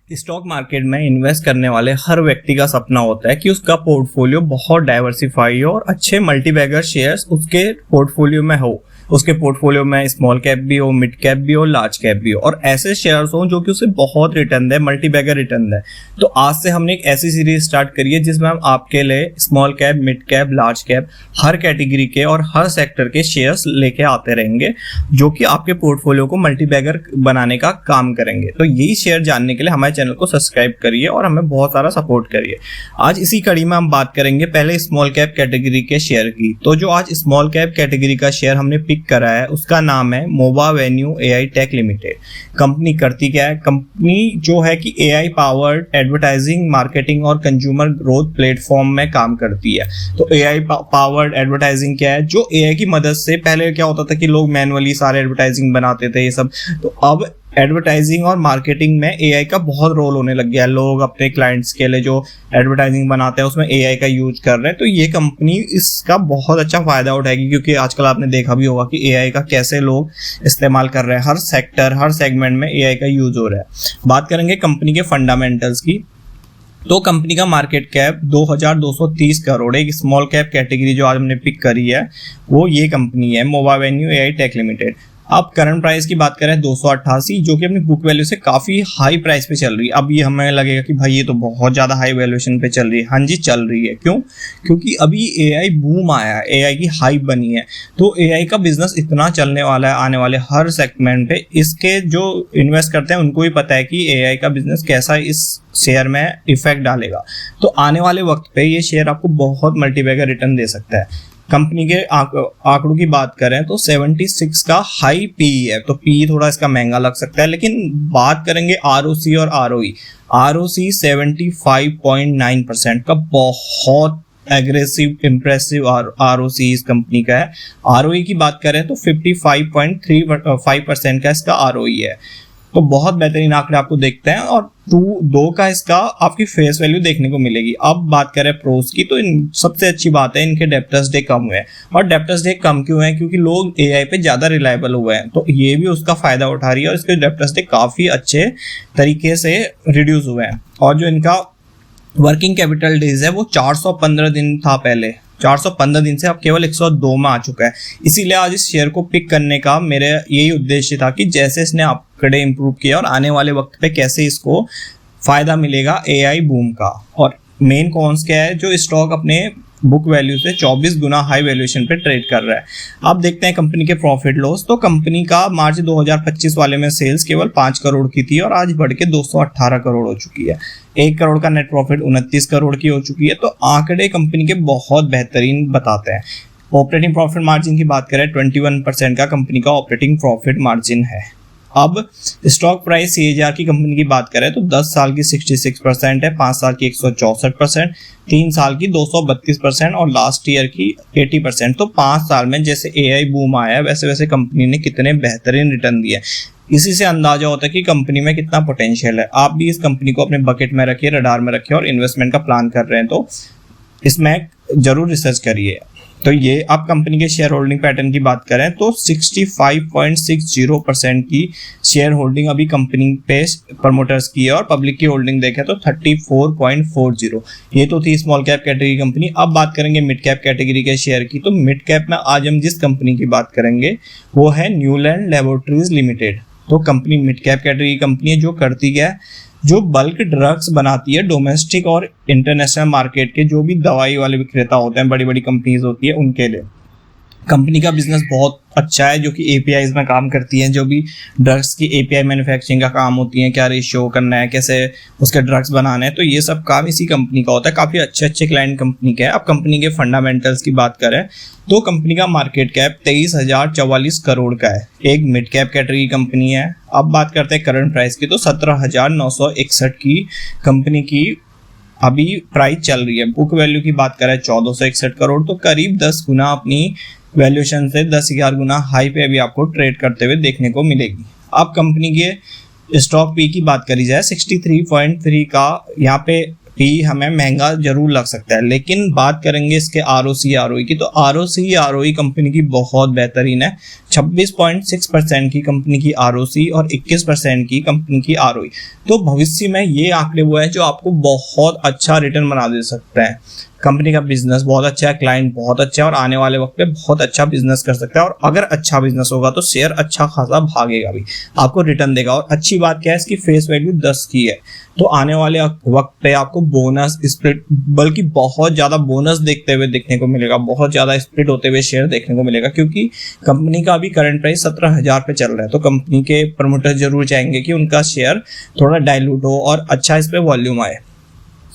Stock market में invest करने वाले हर व्यक्ति का सपना होता है कि उसका पोर्टफोलियो बहुत डाइवर्सिफाई हो और अच्छे मल्टीबैगर शेयर्स उसके पोर्टफोलियो में हो। उसके पोर्टफोलियो में स्मॉल कैप भी हो, मिड कैप भी हो, लार्ज कैप भी हो और ऐसे शेयर्स हो जो कि उसे बहुत रिटर्न दे, मल्टीबैगर रिटर्न दे। तो आज से हमने एक ऐसी सीरीज स्टार्ट करी है जिसमें हम आपके लिए small cap, mid cap, large cap हर कैटेगरी के और हर सेक्टर के शेयर्स लेके आते रहेंगे जो कि आपके पोर्टफोलियो को मल्टीबैगर बनाने का काम करेंगे। तो यही शेयर जानने के लिए हमारे चैनल को सब्सक्राइब करिए और हमें बहुत सारा सपोर्ट करिए। आज इसी कड़ी में हम बात करेंगे पहले स्मॉल कैप कैटेगरी के शेयर की। तो जो आज स्मॉल कैप कैटेगरी का शेयर हमने पिक करा है उसका नाम है Mobavenue AI tech limited. Company करती क्या है? कंपनी जो है कि एआई पावर्ड एडवर्टाइजिंग, मार्केटिंग और कंज्यूमर ग्रोथ प्लेटफॉर्म में काम करती है। तो एआई पावर्ड एडवर्टाइजिंग क्या है? जो एआई की मदद से पहले क्या होता था कि लोग मैनुअली सारे एडवर्टाइजिंग बनाते थे ये सब, तो अब एडवर्टाइजिंग और मार्केटिंग में एआई का बहुत रोल होने लग गया है। लोग अपने क्लाइंट्स के लिए जो एडवर्टाइजिंग बनाते हैं उसमें एआई का यूज कर रहे हैं। तो ये कंपनी इसका बहुत अच्छा फायदा उठाएगी क्योंकि आजकल आपने देखा भी होगा कि एआई का कैसे लोग इस्तेमाल कर रहे हैं। हर सेक्टर, हर सेगमेंट में एआई का यूज हो रहा है। बात करेंगे कंपनी के फंडामेंटल्स की। तो कंपनी का मार्केट कैप 2230 करोड़ है। एक स्मॉल कैप कैटेगरी जो आज हमने पिक करी है वो ये कंपनी है, Mobavenue AI tech limited. अब करंट प्राइस की बात करें 288, जो कि अपनी बुक वैल्यू से काफ़ी हाई प्राइस पे चल रही है। अब ये हमें लगेगा कि भाई ये तो बहुत ज़्यादा हाई वैल्यूएशन पे चल रही है। हाँ जी, चल रही है। क्यों? क्योंकि अभी एआई बूम आया है, एआई की हाइप बनी है। तो एआई का बिजनेस इतना चलने वाला है आने वाले हर सेगमेंट पे। इसके जो इन्वेस्ट करते हैं उनको भी पता है कि एआई का बिजनेस कैसा इस शेयर में इफेक्ट डालेगा। तो आने वाले वक्त पे ये शेयर आपको बहुत मल्टीबैगर रिटर्न दे सकता है। कंपनी के आंकड़ों की बात करें तो 76 का हाई पीई है। तो पीई थोड़ा इसका महंगा लग सकता है, लेकिन बात करेंगे आरओसी और आरओई। आरओसी 75.9% का बहुत एग्रेसिव, इंप्रेसिव आरओसी इस कंपनी का है। आरओई की बात करें तो 55.35% का इसका आरओई है। तो बहुत बेहतरीन आंकड़े आपको देखते हैं और 2 का इसका आपकी फेस वैल्यू देखने को मिलेगी। अब बात करें प्रोस की, तो इन सबसे अच्छी बात है इनके डेप्टर्स डे कम हुए हैं। और डेप्टर्स डे कम क्यों है? क्योंकि लोग एआई पे ज़्यादा रिलायबल हुए हैं, तो ये भी उसका फायदा उठा रही है और इसके डेप्टर्स डे काफ़ी अच्छे तरीके से रिड्यूस हुए हैं। और जो इनका वर्किंग कैपिटल डेज है वो 415 दिन था पहले, 415 दिन से अब केवल 102 में आ चुका है। इसीलिए आज इस शेयर को पिक करने का मेरे यही उद्देश्य था कि जैसे इसने आंकड़े इंप्रूव किया और आने वाले वक्त पे कैसे इसको फायदा मिलेगा एआई बूम का। और मेन कॉन्स क्या है? जो स्टॉक अपने बुक वैल्यू से 24 गुना हाई वैल्यूएशन पे ट्रेड कर रहा है। अब देखते हैं कंपनी के प्रॉफिट लॉस। तो कंपनी का मार्च 2025 वाले में सेल्स केवल 5 करोड़ की थी और आज बढ़ के 218 करोड़ हो चुकी है। 1 करोड़ का नेट प्रॉफिट 29 करोड़ की हो चुकी है। तो आंकड़े कंपनी के बहुत बेहतरीन बताते हैं। ऑपरेटिंग प्रॉफिट मार्जिन की बात करें 21% का कंपनी का ऑपरेटिंग प्रॉफिट मार्जिन है। अब स्टॉक प्राइस CAGR की कंपनी की बात करें तो 10 साल की 66% है, 5 साल की 164%, 3 साल की 232% और लास्ट ईयर की 80%। तो 5 साल में जैसे एआई बूम आया है वैसे वैसे कंपनी ने कितने बेहतरीन रिटर्न दिए। इसी से अंदाजा होता है कि कंपनी में कितना पोटेंशियल है। आप भी इस कंपनी को अपने बकेट में रखिए, रडार में रखिए और इन्वेस्टमेंट का प्लान कर रहे हैं तो इसमें जरूर रिसर्च करिए। तो ये अब कंपनी के शेयर होल्डिंग पैटर्न की बात करें तो 65.60% की शेयर होल्डिंग अभी कंपनी पे प्रमोटर्स की है और पब्लिक की होल्डिंग देखें तो 34.40। ये तो थी स्मॉल कैप कैटेगरी कंपनी। अब बात करेंगे मिड कैप कैटेगरी के शेयर की। तो मिड कैप में आज हम जिस कंपनी की बात करेंगे वो है न्यूलैंड लैबोरेटरीज लिमिटेड। तो company mid cap category company है जो करती क्या है? जो बल्क ड्रग्स बनाती है डोमेस्टिक और इंटरनेशनल मार्केट के जो भी दवाई वाले विक्रेता होते हैं, बड़ी बड़ी कंपनीज होती है उनके लिए। कंपनी का बिजनेस बहुत अच्छा है जो कि एपीआईज में काम करती है। जो भी ड्रग्स की एपीआई मैन्युफैक्चरिंग का काम होती है, क्या रेशियो करना है, कैसे उसके ड्रग्स बनाने हैं, तो ये सब काम इसी कंपनी का होता है। काफ़ी अच्छे अच्छे क्लाइंट कंपनी के हैं। अब कंपनी के फंडामेंटल्स की बात करें तो कंपनी का मार्केट कैप 23,044 करोड़ का है। एक मिड कैप कैटेगरी कंपनी है। अब बात करते हैं करंट प्राइस की तो 17,961 की कंपनी की अभी प्राइस चल रही है। बुक वैल्यू की बात करें 1461 करोड़, तो करीब 10 गुना अपनी वैल्यूएशन से 10-11 गुना हाई पे अभी आपको ट्रेड करते हुए देखने को मिलेगी। अब कंपनी के स्टॉक पी की बात करी जाए 63.3 का यहाँ पे पी हमें महंगा जरूर लग सकता है, लेकिन बात करेंगे इसके ROC ROE की, तो ROC ROE कंपनी की बहुत बेहतरीन है। 26.6% की कंपनी की ROC और 21% की कंपनी की ROE। तो भविष्य में ये आंकड़े वो हैं जो आपको बहुत अच्छा रिटर्न बना दे सकते हैं। कंपनी का बिजनेस बहुत अच्छा है, क्लाइंट बहुत अच्छा है और आने वाले वक्त पे बहुत अच्छा बिजनेस कर सकता है। और अगर अच्छा बिजनेस होगा तो शेयर अच्छा खासा भागेगा भी, आपको रिटर्न देगा। और अच्छी बात क्या है, इसकी फेस वैल्यू 10 की है, तो आने वाले वक्त पे आपको बोनस स्प्लिट, बल्कि बहुत ज्यादा बोनस देखते हुए देखने को मिलेगा, बहुत ज्यादा स्प्लिट होते हुए शेयर देखने को मिलेगा, क्योंकि कंपनी का अभी करंट प्राइस 17,000 पे चल रहा है। तो कंपनी के प्रमोटर जरूर चाहेंगे कि उनका शेयर थोड़ा डाइल्यूट हो और अच्छा इस पे वॉल्यूम आए।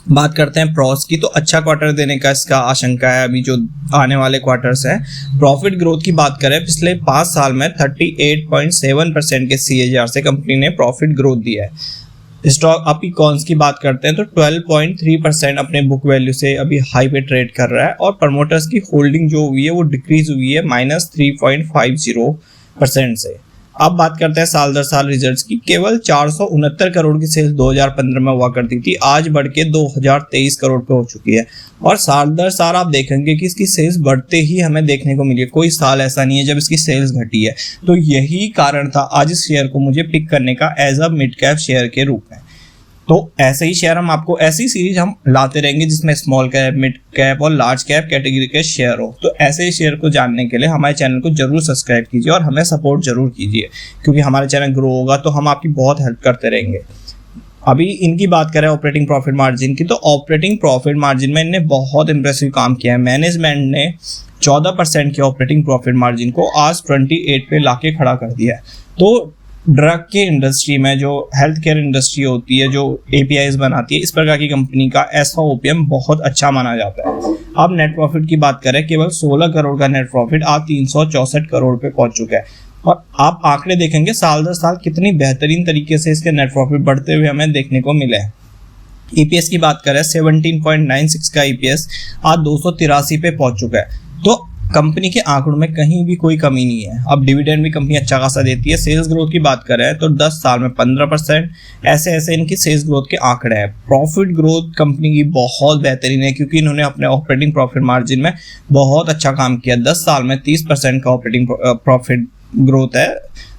बात करते हैं प्रॉस की, तो अच्छा क्वार्टर देने का इसका आशंका है अभी जो आने वाले क्वार्टर्स हैं। प्रॉफिट ग्रोथ की बात करें, पिछले 5 साल में 38.7% के CAGR से कंपनी ने प्रॉफिट ग्रोथ दिया है। स्टॉक अभी कॉन्स की बात करते हैं तो 12.3% अपने बुक वैल्यू से अभी हाई पे ट्रेड कर रहा है। और प्रमोटर्स की होल्डिंग जो हुई है वो डिक्रीज हुई है -3.50% से। अब बात करते हैं साल दर साल रिजल्ट्स की। केवल 469 करोड़ की सेल्स 2015 में हुआ करती थी, आज बढ़ के 2023 करोड़ पे हो चुकी है। और साल दर साल आप देखेंगे कि इसकी सेल्स बढ़ते ही हमें देखने को मिली है, कोई साल ऐसा नहीं है जब इसकी सेल्स घटी है। तो यही कारण था आज इस शेयर को मुझे पिक करने का as a mid cap share के रूप में। तो ऐसे ही शेयर हम आपको, ऐसी सीरीज हम लाते रहेंगे जिसमें स्मॉल कैप, मिड कैप और लार्ज कैप कैटेगरी के शेयर हो। तो ऐसे ही शेयर को जानने के लिए हमारे चैनल को जरूर सब्सक्राइब कीजिए और हमें सपोर्ट जरूर कीजिए, क्योंकि हमारा चैनल ग्रो होगा तो हम आपकी बहुत हेल्प करते रहेंगे। अभी इनकी बात करें ऑपरेटिंग प्रॉफिट मार्जिन की, तो ऑपरेटिंग प्रॉफिट मार्जिन में इन्हें बहुत इंप्रेसिव काम किया है। मैनेजमेंट ने 14% के ऑपरेटिंग प्रॉफिट मार्जिन को आज 28 पे लाके खड़ा कर दिया है। तो ड्रग के इंडस्ट्री में, जो हेल्थ केयर इंडस्ट्री होती है, जो APIs बनाती है, इस प्रकार की कंपनी का ऐसा OPM बहुत अच्छा माना जाता है। अब नेट प्रॉफिट की बात करें, केवल 16 करोड़ का नेट प्रॉफिट आज 364 करोड़ पे पहुंच चुका है। और आप आंकड़े देखेंगे साल दर साल कितनी बेहतरीन तरीके से इसके नेट प्रॉफिट बढ़ते हुए हमें देखने को मिले हैं। EPS की बात करें, 17.96 का EPS आज 283 पे पहुंच चुका है। तो कंपनी के आंकड़ों में कहीं भी कोई कमी नहीं है। अब डिविडेंड भी कंपनी अच्छा खासा देती है। सेल्स ग्रोथ की बात करें तो 10 साल में 15%, ऐसे इनकी सेल्स ग्रोथ के आंकड़े हैं। प्रॉफिट ग्रोथ कंपनी की बहुत बेहतरीन है, क्योंकि इन्होंने अपने ऑपरेटिंग प्रॉफिट मार्जिन में बहुत अच्छा काम किया। 10 साल में 30% का ऑपरेटिंग प्रॉफिट ग्रोथ है,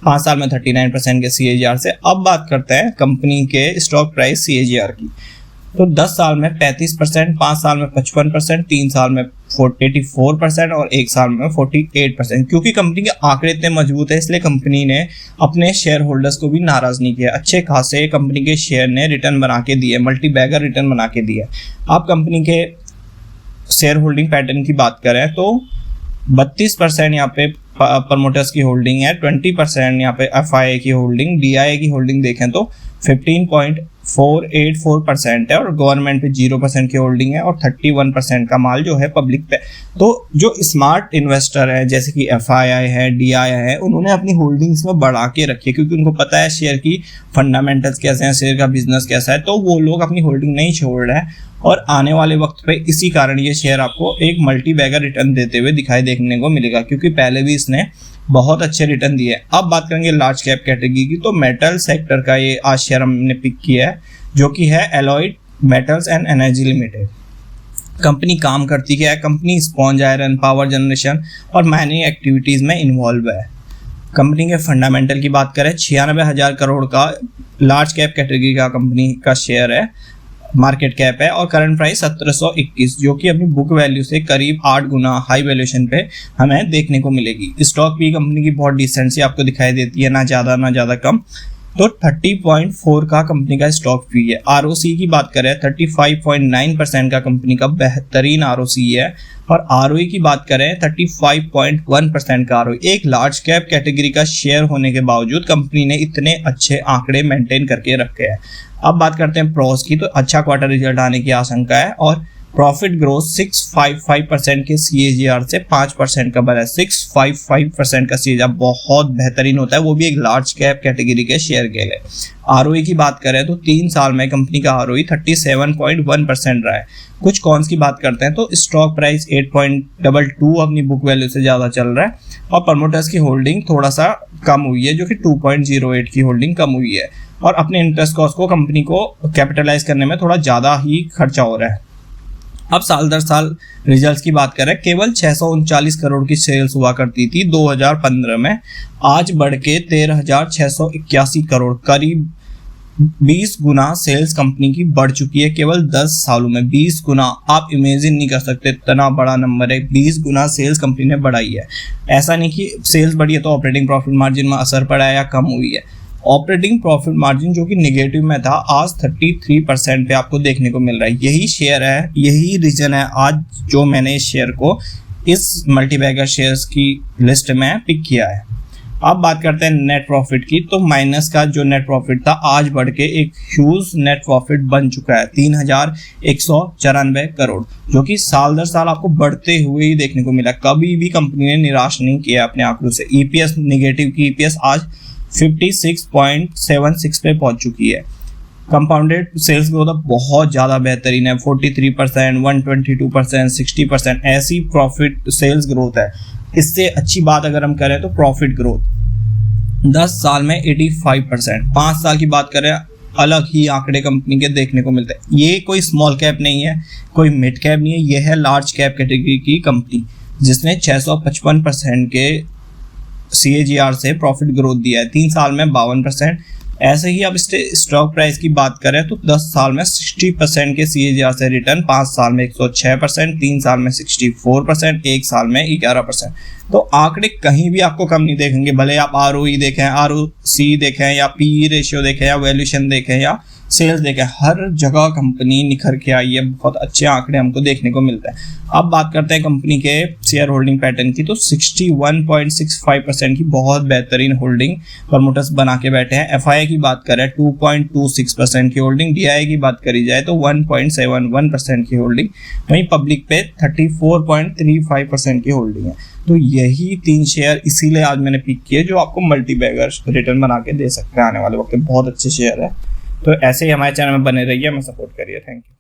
5 साल में 39% के CAGR से। अब बात करते हैं कंपनी के स्टॉक प्राइस CAGR की, तो 10 साल में 35%, 5 साल में 55%, 3 साल में 84% और 1 साल में 48%। क्योंकि कंपनी के आंकड़े इतने मजबूत है, इसलिए कंपनी ने अपने शेयर होल्डर्स को भी नाराज नहीं किया। अच्छे खासे कंपनी के शेयर ने रिटर्न बना के दिए, मल्टी बैगर रिटर्न बना के दिए। आप कंपनी के शेयर होल्डिंग पैटर्न की बात करें तो 32% यहाँ पे प्रमोटर्स की होल्डिंग है, 20% यहाँ पे FIA की होल्डिंग, DIA की होल्डिंग देखें तो 15.484% है और गवर्नमेंट पे 0% की होल्डिंग है और 31% का माल जो है पब्लिक पे। तो जो स्मार्ट इन्वेस्टर है जैसे कि FII है, DIA है, उन्होंने अपनी होल्डिंग्स में बढ़ा के रखी है, क्योंकि उनको पता है शेयर की फंडामेंटल्स कैसे हैं, शेयर का बिजनेस कैसा है। तो वो लोग अपनी होल्डिंग नहीं छोड़ रहे हैं और आने वाले वक्त पे इसी कारण ये शेयर आपको एक मल्टी बैगर रिटर्न देते हुए दिखाई देखने को मिलेगा, क्योंकि पहले भी इसने बहुत अच्छे रिटर्न दिए। अब बात करेंगे लार्ज कैप कैटेगरी की, तो मेटल सेक्टर का ये आज शेयर हमने पिक किया है, जो कि है alloyed metals and energy limited. Company काम करती क्या है? Company sponge iron, power generation और माइनिंग एक्टिविटीज में इन्वॉल्व है। कंपनी के फंडामेंटल की बात करें, 96,000 करोड़ का लार्ज कैप कैटेगरी का कंपनी का शेयर है, मार्केट कैप है और करंट प्राइस 1721, जो कि अपनी बुक वैल्यू से करीब 8 गुना हाई वैल्यूएशन पे हमें देखने को मिलेगी। स्टॉक भी कंपनी की बहुत डिसेंट सी आपको दिखाई देती है, ना ज़्यादा कम। तो 30.4 का कंपनी का स्टॉक फी है। ROC की बात करें 35.9% का कंपनी का बेहतरीन ROC है और ROE की बात करें 35.1% का ROE। एक लार्ज कैप कैटेगरी का शेयर होने के बावजूद कंपनी ने इतने अच्छे आंकड़े मेंटेन करके रखे हैं। अब बात करते हैं प्रॉस की, तो अच्छा क्वार्टर रिजल्ट आने की आशंका है और प्रॉफिट ग्रोथ 655% के CAGR से 5% का बढ़ा है। 655% का CAGR बहुत बेहतरीन होता है, वो भी एक लार्ज कैप कैटेगरी के शेयर के लिए। ROE की बात करें तो 3 साल में कंपनी का ROE 37.1% रहा है। कुछ कॉन्स की बात करते हैं तो स्टॉक प्राइस 8.22 अपनी बुक वैल्यू से ज़्यादा चल रहा है और प्रमोटर्स की होल्डिंग थोड़ा सा कम हुई है, जो कि 2.08 की होल्डिंग कम हुई है। और अपने इंटरेस्ट कॉस्ट को कंपनी को कैपिटलाइज करने में थोड़ा ज़्यादा ही खर्चा हो रहा है। अब साल दर साल रिजल्ट्स की बात करें, केवल 639 करोड़ की सेल्स हुआ करती थी 2015 में, आज बढ़ के 13,681 करोड़, करीब 20 गुना सेल्स कंपनी की बढ़ चुकी है केवल 10 सालों में। 20 गुना, आप इमेजिन नहीं कर सकते, इतना बड़ा नंबर है। 20 गुना सेल्स कंपनी ने बढ़ाई है। ऐसा नहीं कि सेल्स बढ़ी है तो ऑपरेटिंग प्रॉफिट मार्जिन में असर पड़ा है या कम हुई है। ऑपरेटिंग प्रॉफिट मार्जिन जो कि नेगेटिव में था, आज 33% पे आपको देखने को मिल रहा है। यही शेयर है, यही रीजन है आज जो मैंने इस शेयर को इस मल्टीबैगर शेयर्स की लिस्ट में पिक किया है। अब बात करते हैं नेट प्रॉफिट की, तो माइनस का जो नेट प्रॉफिट था आज बढ़ के एक ह्यूज नेट प्रॉफिट बन चुका है 3,194 करोड़, जो कि साल दर साल आपको बढ़ते हुए ही देखने को मिला। कभी भी कंपनी ने निराश नहीं किया अपने आंकड़ों से। ईपीएस नेगेटिव की ईपीएस आज 56.76 पे पहुंच चुकी है। कंपाउंडेड सेल्स ग्रोथ बहुत ज़्यादा बेहतरीन है, 43%, 122%, 60%, ऐसी प्रॉफिट सेल्स ग्रोथ है। इससे अच्छी बात अगर हम करें तो प्रॉफिट ग्रोथ 10 साल में 85%। 5 साल की बात करें, अलग ही आंकड़े कंपनी के देखने को मिलते हैं। ये कोई स्मॉल कैप नहीं है, कोई मिड कैप नहीं है, ये है लार्ज कैप कैटेगरी की कंपनी जिसने 655% के CAGR से प्रॉफिट ग्रोथ दिया है, 3 साल में 52%। ऐसे ही अब इसके स्टॉक प्राइस की बात करें तो 10 साल में 60% के CAGR से रिटर्न, 5 साल में 106%, 3 साल में 64%, 1 साल में 11%। तो आंकड़े कहीं भी आपको कम नहीं देखेंगे, भले आप ROE देखें, ROC देखें या PE रेशियो देखें या वैल्यूएशन देखें या सेल्स देखें, हर जगह कंपनी निखर के आई है। बहुत अच्छे आंकड़े हमको देखने को मिलते हैं। अब बात करते हैं कंपनी के शेयर होल्डिंग पैटर्न की, तो 61.65% की बहुत बेहतरीन होल्डिंग प्रमोटर्स बना के बैठे हैं। FII की बात करें 2.26% की होल्डिंग, DII की बात करी जाए तो 1.71% की होल्डिंग, वहीं पब्लिक पे 34.35% की होल्डिंग है। तो यही 3 शेयर इसीलिए आज मैंने पिक किए जो आपको मल्टीबैगर रिटर्न बना के दे सकते हैं आने वाले वक्त में। बहुत अच्छे शेयर है, तो ऐसे ही हमारे चैनल में बने रहिए, हमें सपोर्ट करिए। Thank you.